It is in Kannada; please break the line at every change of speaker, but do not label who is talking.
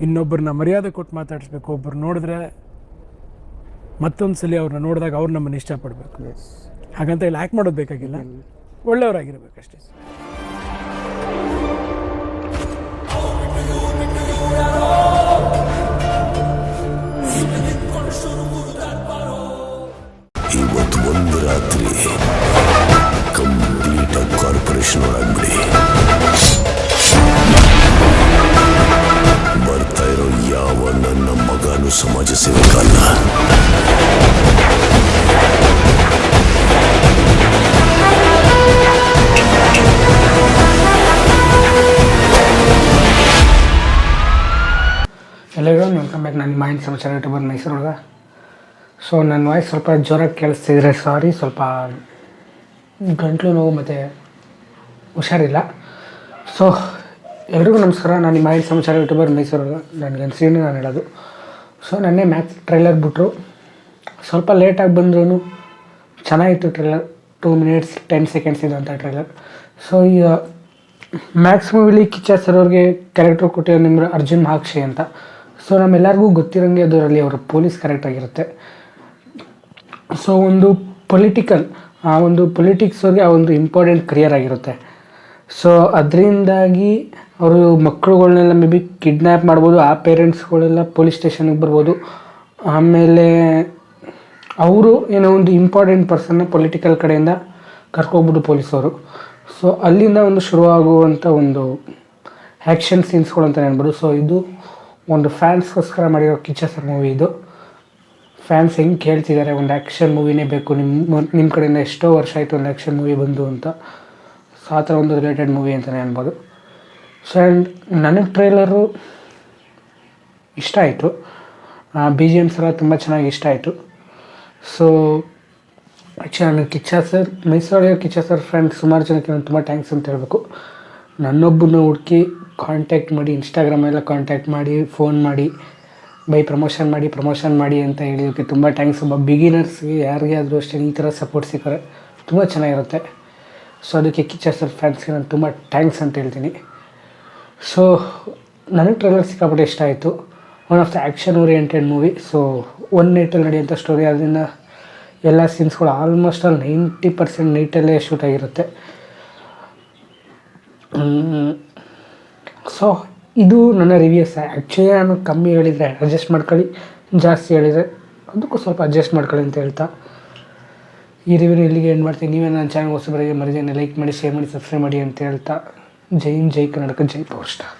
ಇನ್ನೊಬ್ಬರನ್ನ ಮರ್ಯಾದೆ ಕೊಟ್ಟು ಮಾತಾಡಿಸ್ಬೇಕು. ಒಬ್ಬರು ನೋಡಿದ್ರೆ ಮತ್ತೊಂದು ಸಲ ಅವ್ರನ್ನ ನೋಡಿದಾಗ ಅವ್ರು ನಮ್ಮನ್ನು ಇಷ್ಟಪಡಬೇಕು. ಹಾಗಂತ ಇಲ್ಲಿ ಆ್ಯಕ್ಟ್ ಮಾಡೋದು ಬೇಕಾಗಿಲ್ಲ, ಒಳ್ಳೆಯವರಾಗಿರ್ಬೇಕಷ್ಟೇ.
ಇವತ್ತು ಒಂದು ರಾತ್ರಿ ಕಂಪ್ಲೀಟ್ ಆಗಿ ಕಾರ್ಪೊರೇಷನ್ ಒಳಗ್ಬಿಡಿ. ಬರ್ತಾ ಇರೋ ಯಾವ ನನ್ನ ಮಗನೂ ಸಮಾಜ ಸೇವಕಲ್ಲ.
ಎಲ್ಲರಿಗೂ ವೆಲ್ಕಮ್ ಬ್ಯಾಕ್. ನನ್ನ ಮೈಂಡ್ ಸಮಾಚಾರ ಯೂಟ್ಯೂಬರ್ ಮೈಸೂರೊಳಗೆ. ಸೊ ನನ್ನ ವಾಯ್ಸ್ ಸ್ವಲ್ಪ ಜೋರಾಗಿ ಕೇಳಿಸ್ತಿದ್ರೆ ಸಾರಿ, ಸ್ವಲ್ಪ ಗಂಟ್ಲು ನೋವು ಮತ್ತು ಹುಷಾರಿಲ್ಲ. ಸೊ ಎಲ್ರಿಗೂ ನಮಸ್ಕಾರ. ನಾನು ನಿಮ್ಮ ಮೈಂಡ್ ಸಮಾಚಾರ ಯೂಟ್ಯೂಬರ್ ಮೈಸೂರೊಳಗೆ. ನನಗೆ ಅನಿಸಿದ್ದೀನಿ ನಾನು ಹೇಳೋದು. ಸೊ ನೆನ್ನೆ ಮ್ಯಾಕ್ಸ್ ಟ್ರೈಲರ್ ಬಿಟ್ಟರು, ಸ್ವಲ್ಪ ಲೇಟಾಗಿ ಬಂದ್ರೂ ಚೆನ್ನಾಗಿತ್ತು ಟ್ರೈಲರ್. 2 minutes 10 seconds ಇದ್ದಂಥ ಟ್ರೈಲರ್. ಸೊ ಈಗ ಮ್ಯಾಕ್ಸ್ ಮೂವಿಲಿ ಕಿಚ್ಚ ಸರ್ ಅವ್ರಿಗೆ ಕ್ಯಾರೆಕ್ಟರ್ ಕೊಟ್ಟಿರೋ ನಿಮ್ಮ ಅರ್ಜುನ್ ಮಹಾಕ್ಷಿ ಅಂತ. ಸೊ ನಮ್ಮೆಲ್ಲರಿಗೂ ಗೊತ್ತಿರೋಂಗೆ ಅದರಲ್ಲಿ ಅವರ ಪೊಲೀಸ್ ಕ್ಯಾರೆಕ್ಟರ್ ಆಗಿರುತ್ತೆ. ಸೊ ಒಂದು ಪೊಲಿಟಿಕಲ್ ಆ ಒಂದು ಪೊಲಿಟಿಕ್ಸ್ ಅವ್ರಿಗೆ ಆ ಒಂದು ಇಂಪಾರ್ಟೆಂಟ್ ಕರಿಯರ್ ಆಗಿರುತ್ತೆ. ಸೊ ಅದರಿಂದಾಗಿ ಅವರು ಮಕ್ಕಳುಗಳನ್ನೆಲ್ಲ ಮೇ ಬಿ ಕಿಡ್ನ್ಯಾಪ್ ಮಾಡ್ಬೋದು. ಆ ಪೇರೆಂಟ್ಸ್ಗಳೆಲ್ಲ ಪೊಲೀಸ್ ಸ್ಟೇಷನ್ಗೆ ಬರ್ಬೋದು. ಆಮೇಲೆ ಅವರು ಏನೋ ಒಂದು ಇಂಪಾರ್ಟೆಂಟ್ ಪರ್ಸನ್ನ ಪೊಲಿಟಿಕಲ್ ಕಡೆಯಿಂದ ಕರ್ಕೊಗ್ಬಿಟ್ಟು ಪೊಲೀಸವರು. ಸೊ ಅಲ್ಲಿಂದ ಒಂದು ಶುರುವಾಗುವಂಥ ಒಂದು ಆ್ಯಕ್ಷನ್ ಸೀನ್ಸ್ಗಳು ಅಂತ ಹೇಳ್ಬೋದು. ಸೊ ಇದು ಒಂದು ಫ್ಯಾನ್ಸ್ಗೋಸ್ಕರ ಮಾಡಿರೋ ಕಿಚ್ಚ ಸರ್ ಮೂವಿ. ಇದು ಫ್ಯಾನ್ಸ್ ಹೆಂಗೆ ಕೇಳ್ತಿದ್ದಾರೆ ಒಂದು ಆ್ಯಕ್ಷನ್ ಮೂವಿನೇ ಬೇಕು, ನಿಮ್ಮ ಕಡೆಯಿಂದ ಎಷ್ಟೋ ವರ್ಷ ಆಯಿತು ಒಂದು ಆ್ಯಕ್ಷನ್ ಮೂವಿ ಬಂದು ಅಂತ. ಸೊ ಆ ಥರ ಒಂದು ರಿಲೇಟೆಡ್ ಮೂವಿ ಅಂತಲೇ ಅನ್ಬೋದು. ಸೊ ಆ್ಯಂಡ್ ನನಗೆ ಟ್ರೈಲರು ಇಷ್ಟ ಆಯಿತು. BGMs ಎಲ್ಲ ತುಂಬ ಚೆನ್ನಾಗಿ ಇಷ್ಟ ಆಯಿತು. ಸೊ ಆ್ಯಕ್ಚುಲಿ ನನಗೆ ಕಿಚ್ಚ ಸರ್ ಮೈಸೂರೊಳಗೆ ಕಿಚ್ಚ ಸರ್ ಫ್ರೆಂಡ್ಸ್ ಸುಮಾರು ಜನಕ್ಕೆ ನಾನು ತುಂಬ ಥ್ಯಾಂಕ್ಸ್ ಅಂತ ಹೇಳಬೇಕು. ನನ್ನೊಬ್ಬನ ಹುಡುಕಿ ಕಾಂಟ್ಯಾಕ್ಟ್ ಮಾಡಿ, ಇನ್ಸ್ಟಾಗ್ರಾಮೆಲ್ಲ ಕಾಂಟ್ಯಾಕ್ಟ್ ಮಾಡಿ, ಫೋನ್ ಮಾಡಿ ಪ್ರಮೋಷನ್ ಮಾಡಿ ಅಂತ ಹೇಳಿದಕ್ಕೆ ತುಂಬ ಥ್ಯಾಂಕ್ಸ್. ಒಬ್ಬ ಬಿಗಿನರ್ಸ್ಗೆ ಯಾರಿಗೆ ಆದರೂ ಅಷ್ಟೇ ಈ ಥರ ಸಪೋರ್ಟ್ ಸಿಕ್ಕರೆ ತುಂಬ ಚೆನ್ನಾಗಿರುತ್ತೆ. ಸೊ ಅದಕ್ಕೆ ಕಿಚ್ಚ ಸರ್ ಫ್ಯಾನ್ಸ್ಗೆ ನಾನು ತುಂಬ ಥ್ಯಾಂಕ್ಸ್ ಅಂತ ಹೇಳ್ತೀನಿ. ಸೊ ನನಗೆ ಟ್ರೈಲರ್ ಸಿಕ್ಕಾಪಟ್ಟೆ ಇಷ್ಟ ಆಯಿತು. One of the action oriented movie. So 1 ನೈಟಲ್ಲಿ ನಡೆಯುವಂಥ ಸ್ಟೋರಿ. ಅದರಿಂದ ಎಲ್ಲ ಸೀನ್ಸ್ಗಳು ಆಲ್ಮೋಸ್ಟ್ ಆಲ್ 90% ನೈಟಲ್ಲೇ ಶೂಟ್ ಆಗಿರುತ್ತೆ. ಸೊ ಇದು ನನ್ನ ರಿವ್ಯೂಸ್. ಆ್ಯಕ್ಚುಲಿ ನಾನು ಕಮ್ಮಿ ಹೇಳಿದರೆ ಅಡ್ಜಸ್ಟ್ ಮಾಡ್ಕೊಳ್ಳಿ, ಜಾಸ್ತಿ ಹೇಳಿದರೆ ಅದಕ್ಕೂ ಸ್ವಲ್ಪ ಅಡ್ಜಸ್ಟ್ ಮಾಡ್ಕೊಳ್ಳಿ ಅಂತ ಹೇಳ್ತಾ ಈ ರಿವ್ಯೂನ ಇಲ್ಲಿಗೆ ಎಂಡ್ ಮಾಡ್ತೀನಿ. ನೀವೇ ನನ್ನ ಚಾನಲ್ ಹೊಸಬರಿಗೆ ಮರಿದೇನೆ ಲೈಕ್ ಮಾಡಿ, ಶೇರ್ ಮಾಡಿ, ಸಬ್ಸ್ಕ್ರೈಬ್ ಮಾಡಿ ಅಂತ ಹೇಳ್ತಾ ಜೈ ಹಿಂದ್, ಜೈ ಕರ್ನಾಟಕ, ಜೈ ಪವರ್ ಸ್ಟಾರ್.